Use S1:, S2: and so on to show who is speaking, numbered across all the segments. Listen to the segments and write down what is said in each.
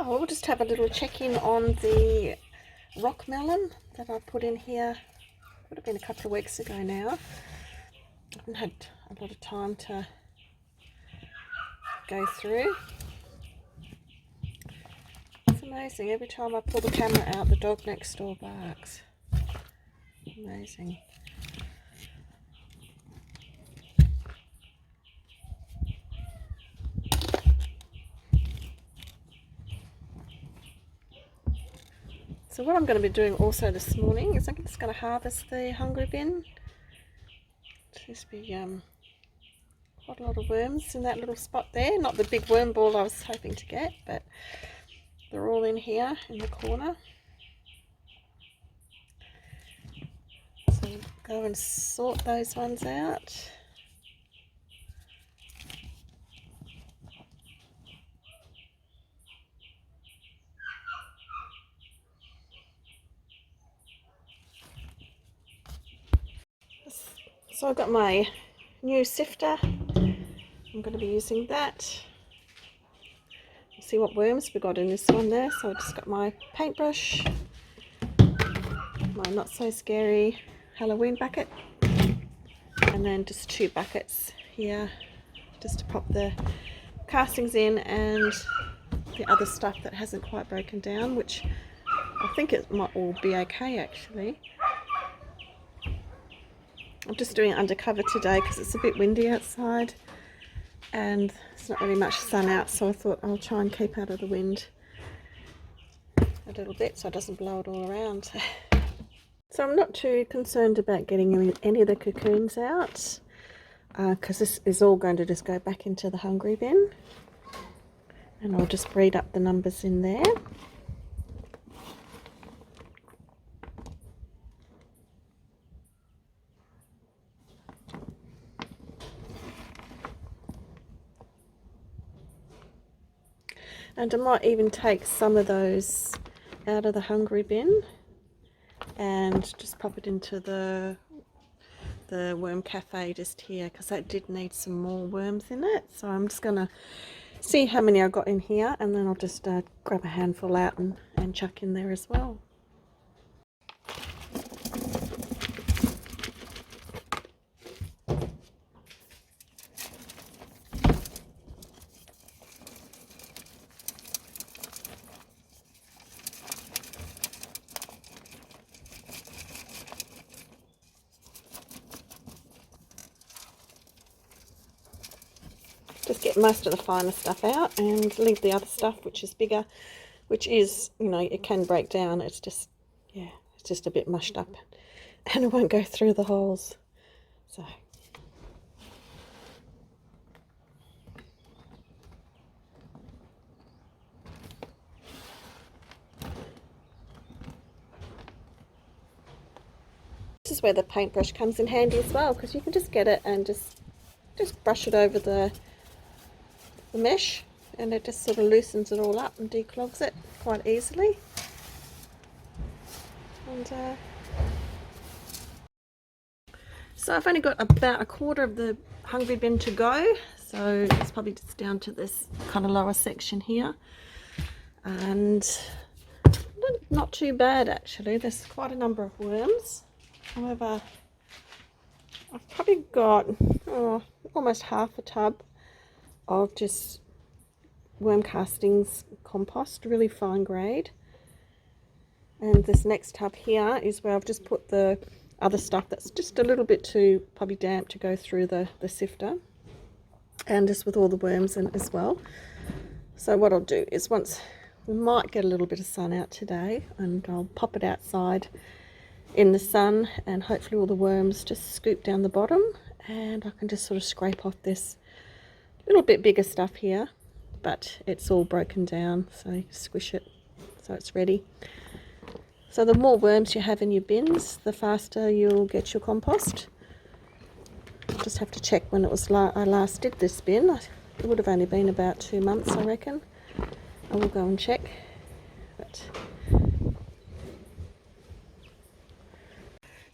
S1: Oh, we'll just have a little check-in on the rock melon that I put in here. Would have been a couple of weeks ago now. I haven't had a lot of time to go through. It's amazing. Every time I pull the camera out, the dog next door barks. Amazing. So what I'm going to be doing also this morning is I'm just going to harvest the hungry bin. There seems to be quite a lot of worms in that little spot there. Not the big worm ball I was hoping to get, but they're all in here in the corner. So go and sort those ones out. So I've got my new sifter. I'm going to be using that. See what worms we got in this one there. So I've just got my paintbrush, my not so scary Halloween bucket, and then just 2 buckets here just to pop the castings in and the other stuff that hasn't quite broken down, which I think it might all be okay actually. I'm just doing it undercover today because it's a bit windy outside and there's not really much sun out, so I thought I'll try and keep out of the wind a little bit so it doesn't blow it all around. So I'm not too concerned about getting any of the cocoons out because this is all going to just go back into the hungry bin, and I'll just breed up the numbers in there. And I might even take some of those out of the hungry bin and just pop it into the worm cafe just here, because that did need some more worms in it. So I'm just going to see how many I got in here, and then I'll just grab a handful out and chuck in there as well. Just get most of the finer stuff out and leave the other stuff, which is bigger, which is, you know, it can break down. It's just, yeah, it's just a bit mushed up and it won't go through the holes. So this is where the paintbrush comes in handy as well, because you can just get it and just brush it over the mesh, and it just sort of loosens it all up and declogs it quite easily. And so I've only got about a quarter of the hungry bin to go, so it's probably just down to this kind of lower section here, and not too bad actually. There's quite a number of worms. However, I've probably got almost half a tub of just worm castings compost, really fine grade. And this next tub here is where I've just put the other stuff that's just a little bit too probably damp to go through the sifter, and just with all the worms in as well. So what I'll do is, once we might get a little bit of sun out today, and I'll pop it outside in the sun, and hopefully all the worms just scoop down the bottom, and I can just sort of scrape off this little bit bigger stuff here, but it's all broken down, so squish it so it's ready. So the more worms you have in your bins, the faster you'll get your compost. I'll just have to check when it was I last did this bin. It would have only been about 2 months, I reckon. I will go and check.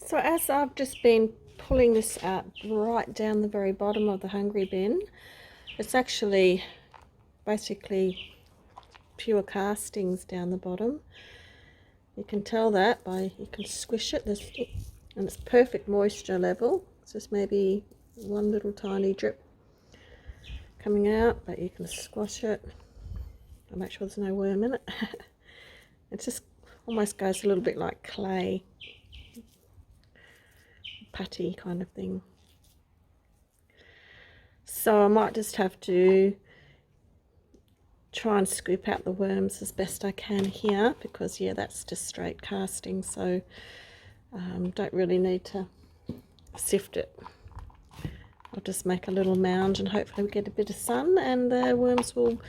S1: So as I've just been pulling this out right down the very bottom of the hungry bin, it's actually basically pure castings down the bottom. You can tell that by, you can squish it, and it's perfect moisture level. It's just maybe one little tiny drip coming out, but you can squash it and make sure there's no worm in it. It just almost goes a little bit like clay, putty kind of thing. So I might just have to try and scoop out the worms as best I can here, because yeah, that's just straight casting, so don't really need to sift it. I'll just make a little mound and hopefully we get a bit of sun and the worms will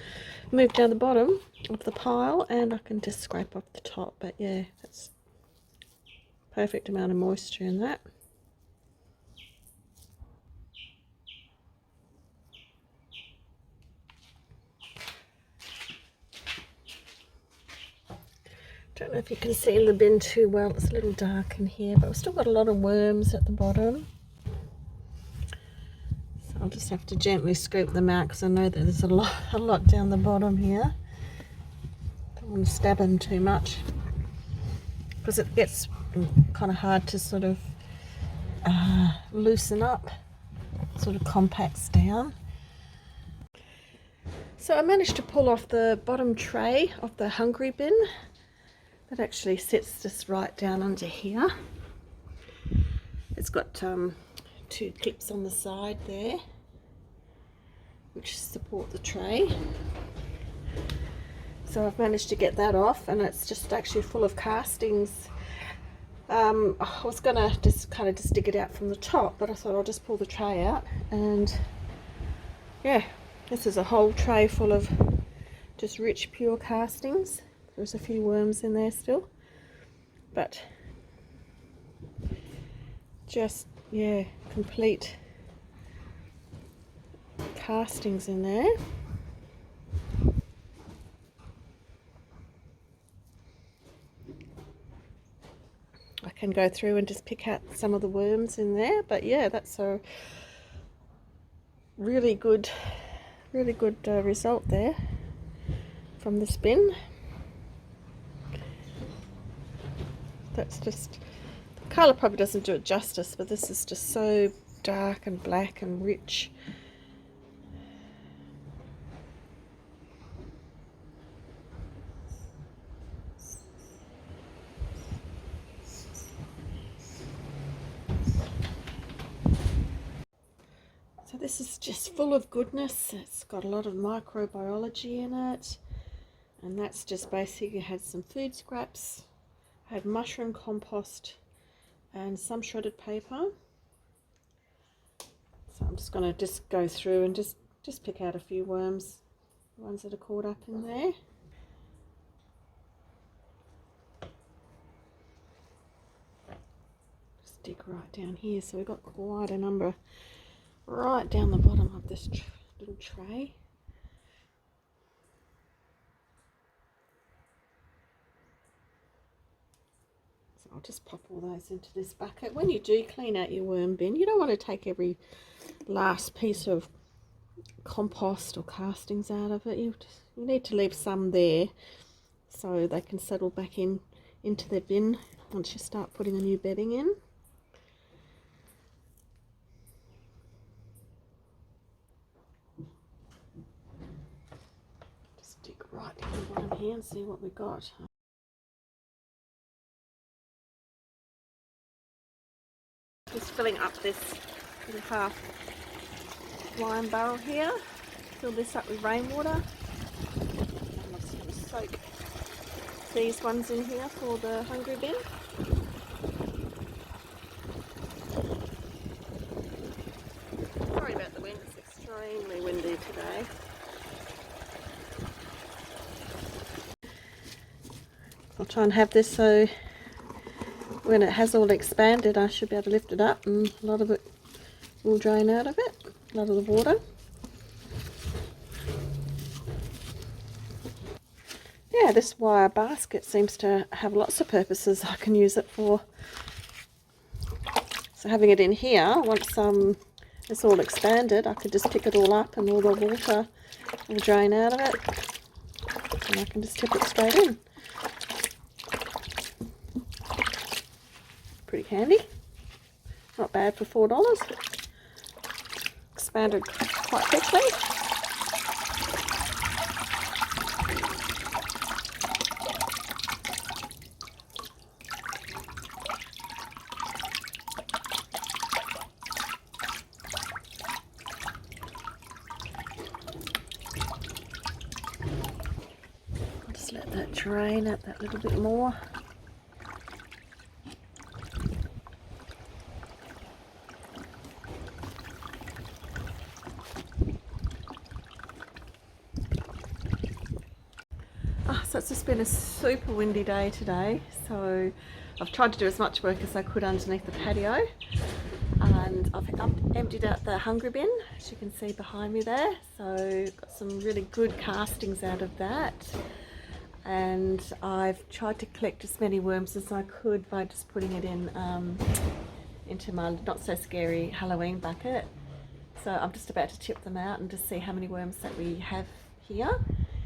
S1: move down the bottom of the pile and I can just scrape off the top. But yeah, that's perfect amount of moisture in that. Don't know if you can see in the bin too well, it's a little dark in here, but we've still got a lot of worms at the bottom. So I'll just have to gently scoop them out because I know that there's a lot down the bottom here. Don't want to stab them too much because it gets kind of hard to sort of loosen up, sort of compacts down. So I managed to pull off the bottom tray of the hungry bin. That actually sits just right down under here. It's got 2 clips on the side there which support the tray. So I've managed to get that off and it's just actually full of castings. I was gonna just dig it out from the top, but I thought I'll just pull the tray out, and yeah, this is a whole tray full of just rich pure castings. There's a few worms in there still, but just, yeah, complete castings in there. I can go through and just pick out some of the worms in there, but yeah, that's a really good result there from this bin. That's just, the colour probably doesn't do it justice, but this is just so dark and black and rich. So this is just full of goodness. It's got a lot of microbiology in it, and that's just basically had some food scraps, had mushroom compost and some shredded paper. So I'm just going to just go through and just pick out a few worms, the ones that are caught up in there. Just dig right down here. So we've got quite a number right down the bottom of this little tray. So I'll just pop all those into this bucket. When you do clean out your worm bin, you don't want to take every last piece of compost or castings out of it. You need to leave some there so they can settle back into their bin once you start putting the new bedding in. Right down the bottom here and see what we got. Just filling up this little half wine barrel here. Fill this up with rainwater. I'm just going to soak these ones in here for the hungry bin. Sorry about the wind, it's extremely windy today. I'll try and have this so when it has all expanded I should be able to lift it up and a lot of it will drain out of it, a lot of the water. Yeah, this wire basket seems to have lots of purposes I can use it for. So having it in here, once it's all expanded, I could just pick it all up and all the water will drain out of it. and I can just tip it straight in. Pretty handy. Not bad for $4. Expanded quite quickly. I'll just let that drain out that little bit more. So it's just been a super windy day today, so I've tried to do as much work as I could underneath the patio, and I've emptied out the hungry bin, as you can see behind me there. So got some really good castings out of that, and I've tried to collect as many worms as I could by just putting it in into my not so scary Halloween bucket. So I'm just about to tip them out and just see how many worms that we have here.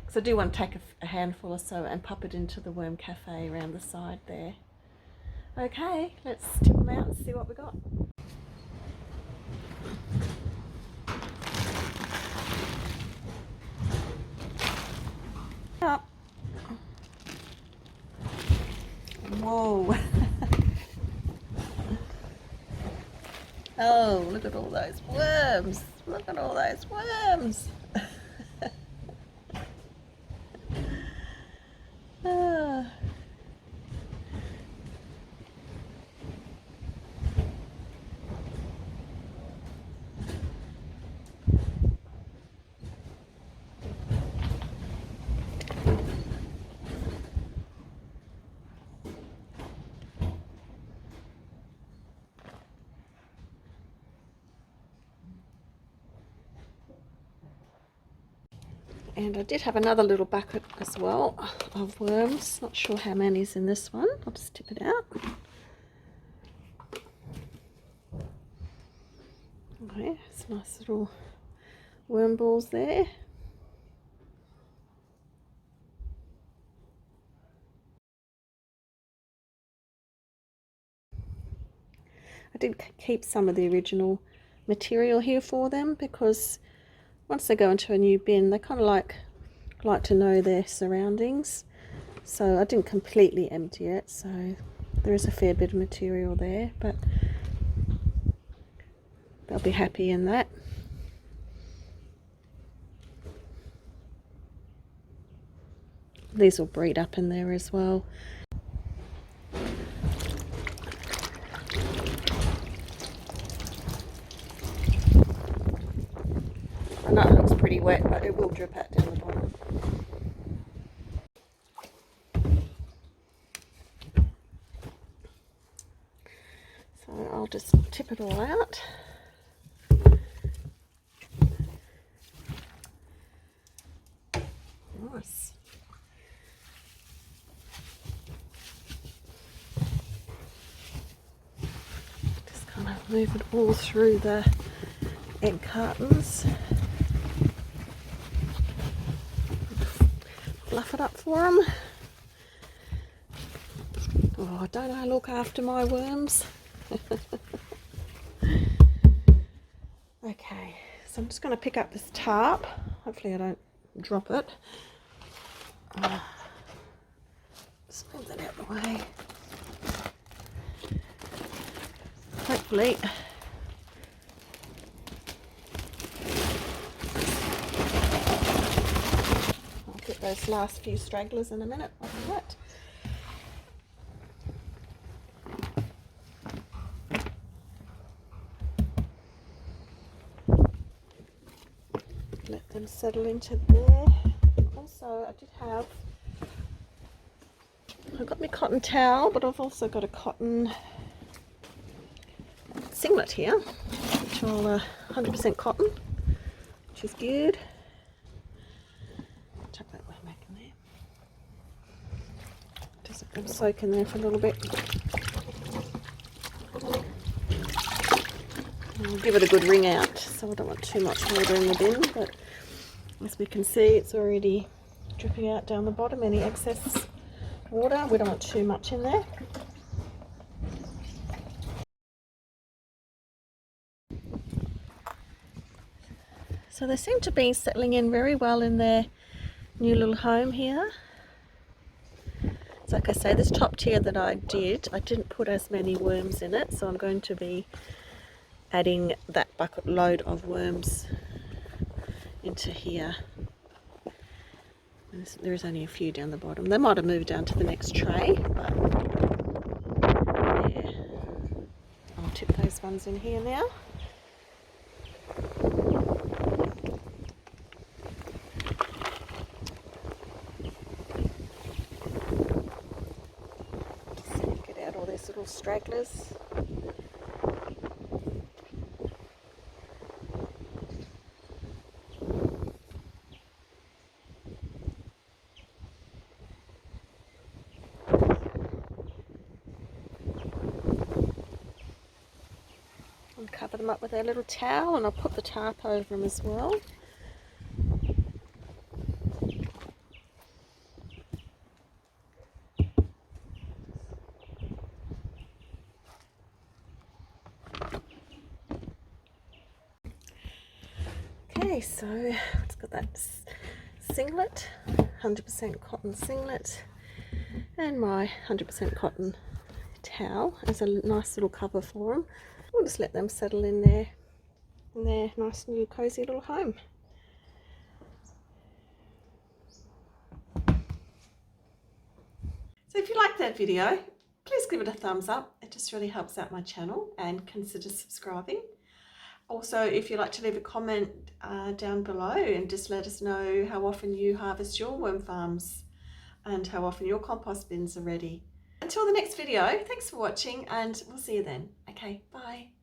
S1: So I do want to take a handful or so and pop it into the worm cafe around the side there. Okay, let's tip them out and see what we got. Up. Whoa. Oh, look at all those worms. Look at all those worms. Ah. And I did have another little bucket as well of worms. Not sure how many's in this one. I'll just tip it out. Okay, it's nice little worm balls there. I did keep some of the original material here for them, because once they go into a new bin, they kind of like to know their surroundings. So I didn't completely empty it, so there is a fair bit of material there, but they'll be happy in that. These will breed up in there as well. I know it looks pretty wet, but it will drip out down the bottom. So I'll just tip it all out. Nice. Just kind of move it all through the egg cartons. Fluff it up for them. Oh, don't I look after my worms? Okay, so I'm just going to pick up this tarp. Hopefully I don't drop it. Just move that out of the way. Hopefully I'll get those last few stragglers in a minute like that. Let them settle into there. Also, I did have, I've got my cotton towel, but I've also got a cotton singlet here, which are 100% cotton, which is good. Chuck that way back in there. Just let them soak in there for a little bit. I'll give it a good wring out, so I don't want too much water in the bin, but as we can see, it's already dripping out down the bottom, any excess water. We don't want too much in there. So they seem to be settling in very well in their new little home here. So like I say, this top tier that I didn't put as many worms in it, so I'm going to be adding that bucket load of worms into here. There is only a few down the bottom. They might have moved down to the next tray, but yeah. I'll tip those ones in here now. Just get out all these little stragglers. And cover them up with a little towel, and I'll put the tarp over them as well. Okay, so it's got that singlet, 100% cotton singlet, and my 100% cotton towel as a nice little cover for them. We'll just let them settle in their nice new cozy little home. So if you liked that video, please give it a thumbs up. It just really helps out my channel, and consider subscribing. Also, if you'd like to leave a comment down below and just let us know how often you harvest your worm farms and how often your compost bins are ready. Until the next video, thanks for watching, and we'll see you then. Okay, bye.